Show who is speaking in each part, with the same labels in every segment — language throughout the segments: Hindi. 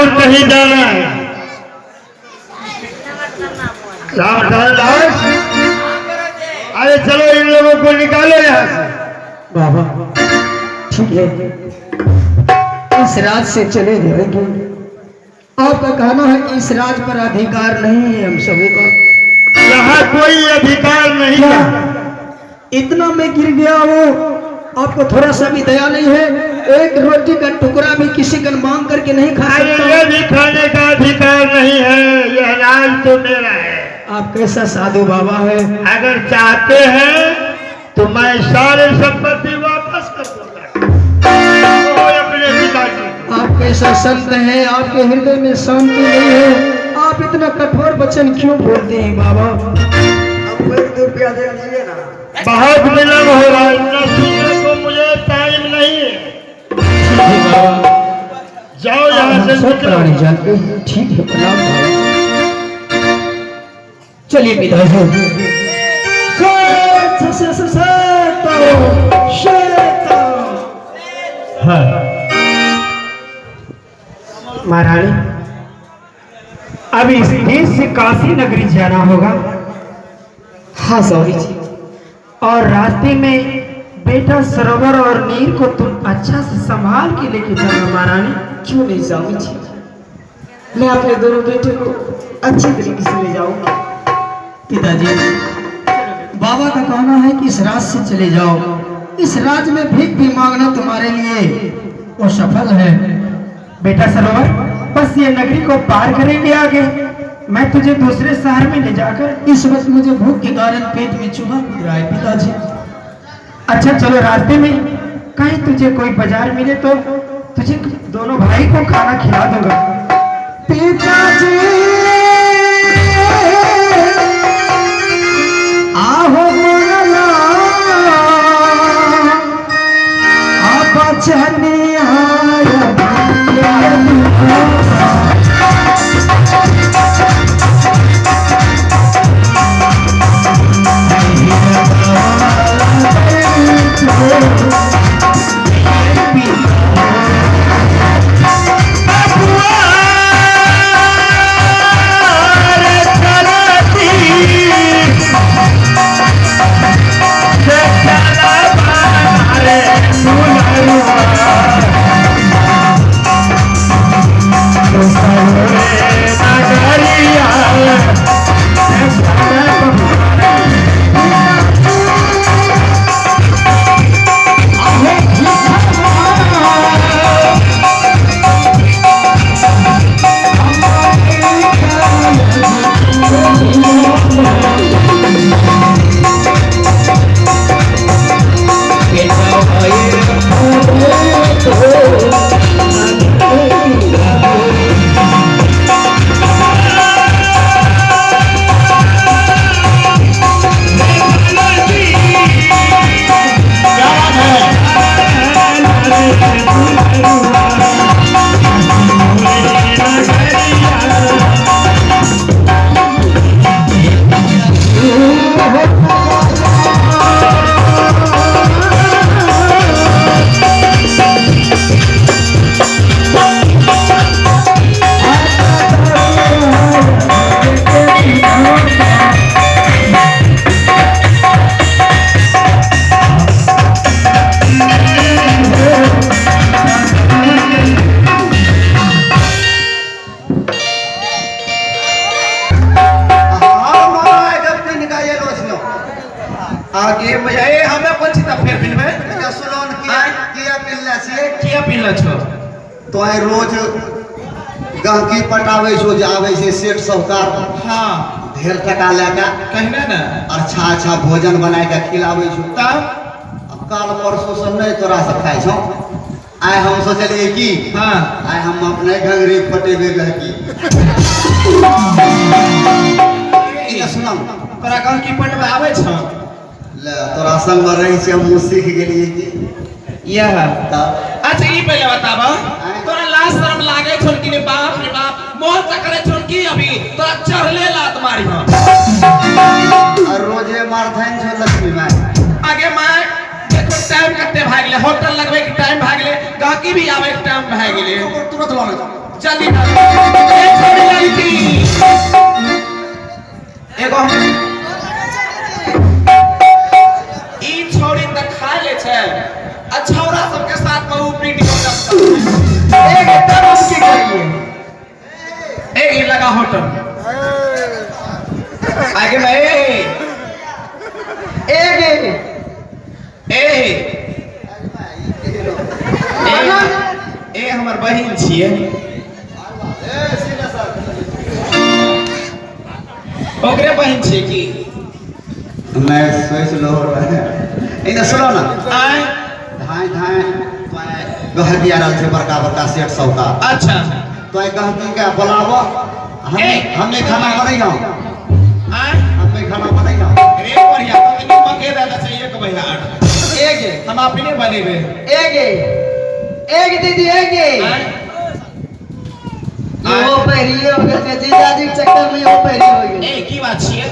Speaker 1: और कहीं जाना है? रामदास, अरे चलो इन लोगों को निकालो यहाँ से।
Speaker 2: बाबा ठीक है, इस राज से चले जाएंगे। आपका कहना है कि इस राज पर अधिकार नहीं है हम सभी का।
Speaker 1: यहाँ कोई अधिकार नहीं है।
Speaker 2: इतना मैं गिर गया हूँ, आपको थोड़ा सा भी दया नहीं है? एक रोटी का टुकड़ा भी किसी का मांग करके नहीं खा सकता?
Speaker 1: ये भी खाने का अधिकार नहीं है। यह राज तो मेरा है।
Speaker 2: आप कैसा साधु बाबा है।
Speaker 1: अगर चाहते हैं तो मैं सारे संपत्ति वापस कर दूंगा अपने पिताजी।
Speaker 2: आप कैसा संत है, आपके हृदय में शांति नहीं है। आप इतना कठोर वचन क्यों बोलते हैं बाबा?
Speaker 3: हमको 1 रुपया दे दीजिए ना।
Speaker 1: बहुत विलम्ब हो रहा है, इतना सुनने को मुझे टाइम नहीं है। जाओ यहाँ से
Speaker 2: सब प्राणी जानते हैं। ठीक है, प्रणाम बाबा। चलिए पिताजी।
Speaker 4: महारानी, अब इस देश से काशी नगरी जाना होगा।
Speaker 2: हाँ सौरी जी।
Speaker 4: और रास्ते में बेटा सरोवर और नीर को तुम अच्छा से संभाल के लेके जाना महारानी।
Speaker 2: क्यों नहीं स्वामी जी, मैं अपने दोनों बेटे को अच्छी तरीके से ले जाऊंगा। पिताजी, बाबा का कहना है कि इस राज से चले जाओ। इस राज में भीख भी मांगना तुम्हारे लिए वो सफल है।
Speaker 4: बेटा सरोवर, बस ये नगरी को पार करेंगे आगे, मैं तुझे दूसरे शहर में ले जाकर।
Speaker 2: इस वक्त मुझे भूख के कारण पेट में चूहा कूद रहा है पिताजी।
Speaker 4: अच्छा चलो, रास्ते में कहीं तुझे कोई बाजार मिले तो तुझे दोनों भाई को खाना खिला दूंगा।
Speaker 2: पिताजी आहो मोला आप चनिया
Speaker 3: आगे मजे हमें कुछ त फिर बिन में क्या सुलोन किया पिल्ला से किया पिल्ला छ तो आई रोज गहकी पटावे छो जावे से सेठ साहूकार। हां, ढेर टका लेका कहना ना अच्छा अच्छा भोजन बनाए के खिलावे छो। तब अब काल परसों से नहीं तोरा से खाइ छो। आय हम सोचलिए कि हां आय हम अपने घंगरी फटेबे गहकी। ये सुनो, तोरा गहकी पटवे आवे छ? तोरा संग में रही से हम सीख गेलिए कि
Speaker 5: यह
Speaker 3: तब
Speaker 5: अच्छा ई पहले बताबा, तोरा लाज शर्म लागे छोन कि बाप रे बाप, मोह चकरे छोन की अभी तोरा चढ़ले लात मारी हां।
Speaker 3: और रोजे मारथन छ लक्ष्मी माई
Speaker 5: आगे माय देखो टाइम कते भाग गेले, होटल लगवे के टाइम भाग गेले, गाकी भी आवे के टाइम भाग गेले।
Speaker 3: तुरंत लाने
Speaker 5: जल्दी ए छोड़ी लड़की एगो ई छोड़ी त खा ले छे छौरा सबके साथ में ऊपरी टीम लगता
Speaker 2: एक एकदम हम की करिए
Speaker 5: एक लगा होटल आगे में ए हमर बहिन छिए ओकरे बहिन छिए की
Speaker 3: मैं सोच लो इधर सुनो ना
Speaker 5: आए
Speaker 3: धाय धाय गहर दिया रहल छे बड़का बड़का सेठ सौका
Speaker 5: अच्छा
Speaker 3: तो एक कहती के बुलावो हमें खाना बनैया
Speaker 5: आए
Speaker 3: हमें खाना बनैया
Speaker 5: रे बढ़िया तो मके दादा चाहिए के भैया
Speaker 2: एक
Speaker 5: हम अपने बनेबे
Speaker 2: एक दीदी एक वो पहरिए हो गए जीजाजी के चक्कर में वो पहरी हो गए
Speaker 5: ए की बात छिए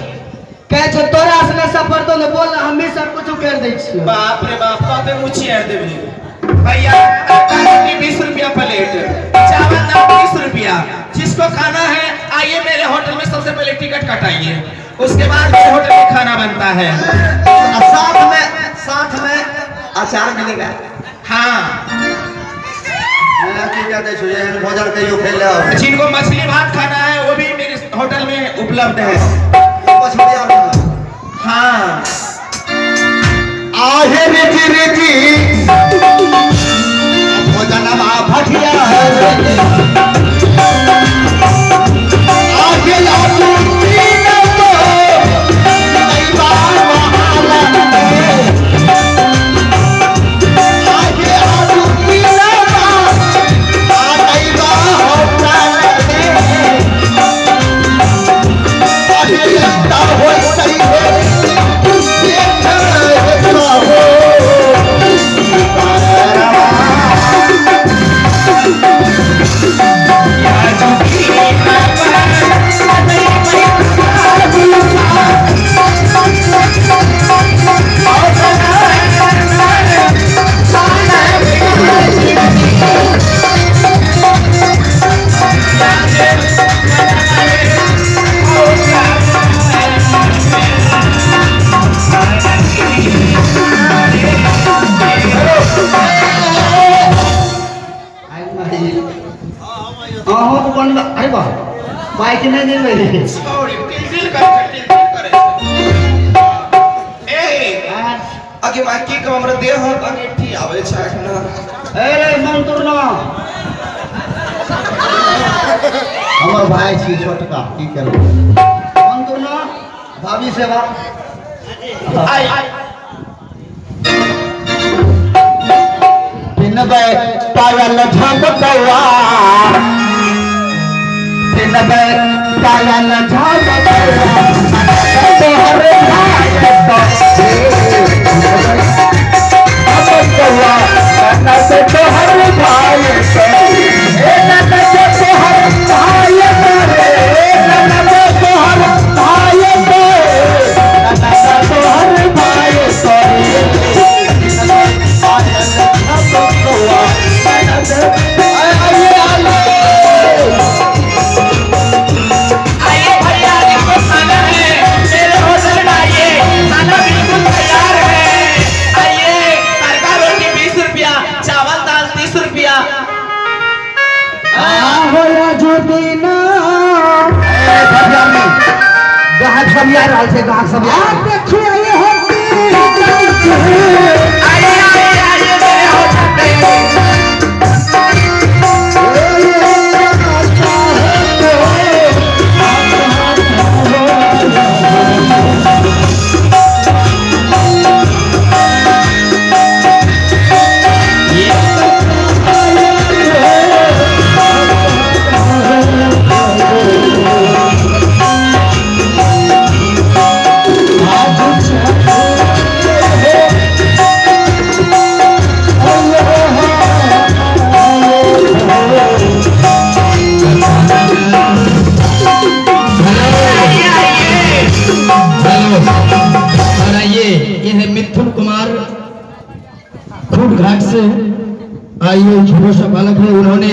Speaker 2: कहे छे तोरा असले सफर तो ने बोल हम ही सब कुछ कर दे छियो
Speaker 5: बाप रे बाप कते मुछिया देबे भैया 20 रुपया प्लेट चावल दाल 20 रुपया जिसको खाना है आइए मेरे होटल में सबसे पहले टिकट कटाइए उसके बाद मेरे होटल में खाना बनता है
Speaker 3: साथ में अचार मिलेगा
Speaker 5: हाँ
Speaker 3: की कहते छो ये भोजन कहियो खेले आओ
Speaker 5: जिनको मछली भात खाना है वो भी मेरे होटल में उपलब्ध है
Speaker 3: पछड़िया
Speaker 5: हाँ
Speaker 3: आहे रिजी भोजन मा भटिया आगे लागू तीन तो नहीं बाबा आगे लागू तीन आ नहीं बाबा आगे लगता हो सही है बाइक नहीं दे मेरी
Speaker 5: सॉरी टिल करे ए आगे बाकी को हमरा देह हो अंगीठी आवे छै ना
Speaker 3: ए मंतुर ना हमर भाई छी छोटका की करबो मंतुर ना भाभी सेवा
Speaker 5: आई
Speaker 3: पिनबे पायल झपकवा पिनबे पायल झपकवा तोहर भाई तो झपकवा ना से तोहर भाई तो ए ना से तोहर भाई रे ना से तोहर भाई तो ना से तोहर भाई तो
Speaker 5: आइए भैया देखो खाना है मेरे होटल में आइए खाना बिल्कुल तैयार है आइए तड़का रोटी 20 रुपया चावल दाल 30 रुपया
Speaker 2: होया जो दीना
Speaker 3: गाहक सब यार रहल छै गाहक सब
Speaker 2: आप देखिए ये
Speaker 5: आइए आइए आइए मेरे होटल पे
Speaker 2: घाट से आइए छोटा सा बालक है उन्होंने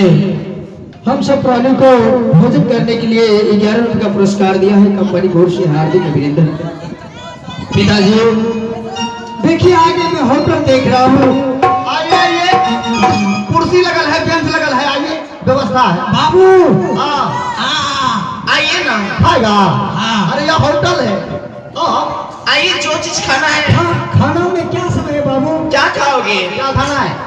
Speaker 2: हम सब प्राणियों को भोजन करने के लिए 11 रुपए का पुरस्कार दिया है कंपनी की ओर से। हार्दिक अभिनंदन। पिताजी देखिए आगे मैं होटल देख रहा हूँ।
Speaker 3: आइए आइए, कुर्सी लगल है, बेंच लगल है, आइए, व्यवस्था है।
Speaker 2: बाबू
Speaker 3: हाँ
Speaker 5: आइए ना,
Speaker 3: खाएगा?
Speaker 2: हाँ।
Speaker 3: अरे यह होटल है।
Speaker 5: आइए, जो चीज खाना है।
Speaker 2: खाना में क्या समय है बाबू?
Speaker 5: क्या खाओगे?
Speaker 3: क्या खाना है?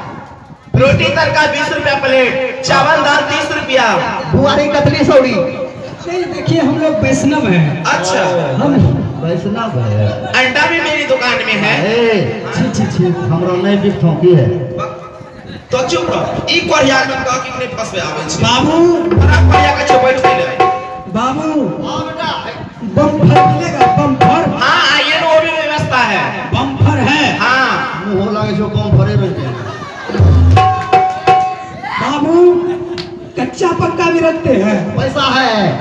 Speaker 5: रोटी तड़का 20 रुपया प्लेट, चावल दाल 30 रुपया।
Speaker 3: बुआरी कतली सौड़ी।
Speaker 2: नहीं देखिए हम लोग वैष्णव हैं।
Speaker 5: अच्छा,
Speaker 2: हम
Speaker 3: वैष्णव है।
Speaker 5: अंडा भी मेरी दुकान में है।
Speaker 2: छी
Speaker 3: हमरा नहीं बिक ठोकी है।
Speaker 5: तो चुप रहो। ई कोरिया में कह कि ने फंसवे आवे छै।
Speaker 2: बाबू
Speaker 5: बड़ा कोरिया के बैठ गेले।
Speaker 2: बाबू
Speaker 3: हाँ बेटा,
Speaker 2: बम्फर मिलेगा? बम्फर?
Speaker 5: हाँ, आइए ना, वो भी व्यवस्था है।
Speaker 2: बम्फर है?
Speaker 5: हाँ,
Speaker 3: मुंह लागे जो कम भरे रहते हैं।
Speaker 2: बाबू कच्चा पक्का भी रखते हैं?
Speaker 3: पैसा है।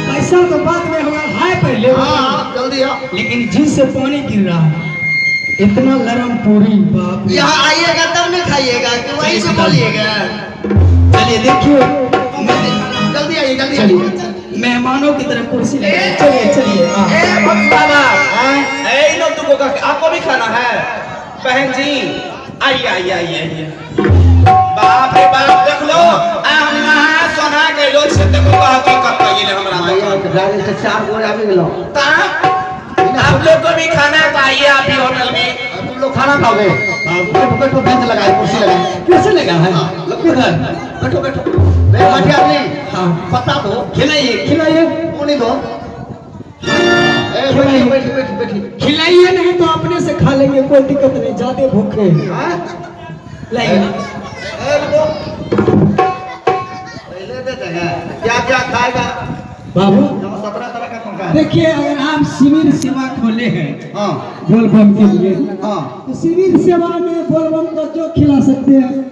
Speaker 2: पैसा तो बाद में होगा, है पहले।
Speaker 3: हाँ जल्दी आ।
Speaker 2: लेकिन जिस से पानी गिर रहा है, इतना नरम पूरी, बाप रे।
Speaker 3: यहाँ आइएगा तब में खाइएगा कि वहीं से बोलिएगा।
Speaker 2: चलिए देखिए,
Speaker 3: जल्दी आइए, जल्दी
Speaker 2: चलिए
Speaker 3: आइए।
Speaker 2: मेहमानों की तरफ कुर्सी लगाइए। चलिए चलिए। हाँ।
Speaker 5: ए भक्त बाबा, ए लो तुमको का आपको भी खाना है? बहन जी आइए आइए आइए आइए। बाप रे बाप, देख लो हम वहां सोना के लोग से देखो का हकीकत कहिए हमरा तो।
Speaker 3: गाड़ी से 4 गोरे आ गेलो।
Speaker 5: ता आप लोग को भी खाना है तो आइए आप भी होटल में।
Speaker 3: तुम लोग खाना खाओगे? बैठो बैठो, बेंच लगाए, कुर्सी लगाए।
Speaker 2: कैसे लगा है? किधर?
Speaker 3: बैठो बैठो। बैठ आदमी।
Speaker 2: हाँ।
Speaker 3: पता दो।
Speaker 2: खिलाइए खिलाइए
Speaker 3: पानी दो। बैठिए बैठिए बैठिए बैठिए।
Speaker 2: खिलाइए, नहीं तो अपने से खा लेंगे, कोई दिक्कत नहीं, ज्यादा भूखे हैं।
Speaker 3: हाँ?
Speaker 2: लाइए।
Speaker 3: रुको। पहले दे देंगे। क्या क्या खाएगा?
Speaker 2: बाबू
Speaker 3: 17 तरह का पंखा है।
Speaker 2: देखिए, अगर आप शिविर सेवा खोले हैं
Speaker 3: हाँ
Speaker 2: बोलबम के लिए,
Speaker 3: हाँ।
Speaker 2: तो शिविर सेवा में बोलबम को जो खिला सकते हैं